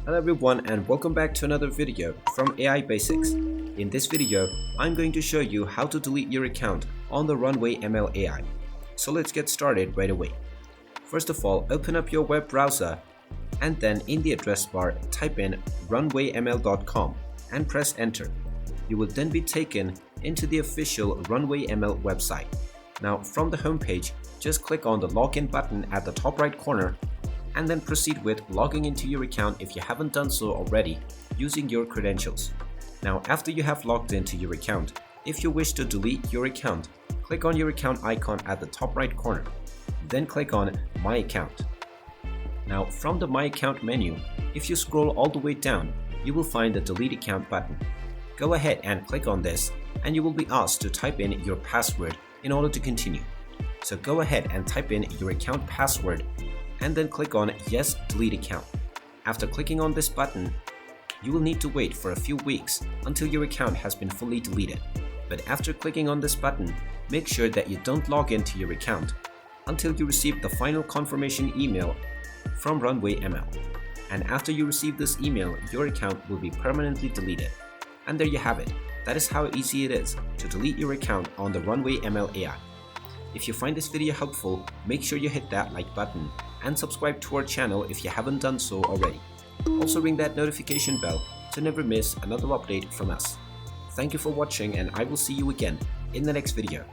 Hello everyone and welcome back to another video from AI Basics. In this video, I'm going to show you how to delete your account on the Runway ML AI. So let's get started right away. First of all, open up your web browser and then in the address bar type in runwayml.com and press enter. You will then be taken into the official Runway ML website. Now from the homepage, just click on the login button at the top right corner and then proceed with logging into your account if you haven't done so already using your credentials. Now after you have logged into your account, if you wish to delete your account, click on your account icon at the top right corner. Then click on My Account. Now from the My Account menu, if you scroll all the way down, you will find the Delete Account button. Go ahead and click on this and you will be asked to type in your password in order to continue. So go ahead and type in your account password and then click on Yes, Delete Account. After clicking on this button, you will need to wait for a few weeks until your account has been fully deleted. But after clicking on this button, make sure that you don't log into your account until you receive the final confirmation email from Runway ML. And after you receive this email, your account will be permanently deleted. And there you have it. That is how easy it is to delete your account on the Runway ML AI. If you find this video helpful, make sure you hit that like button and subscribe to our channel if you haven't done so already. Also ring that notification bell to never miss another update from us. Thank you for watching and I will see you again in the next video.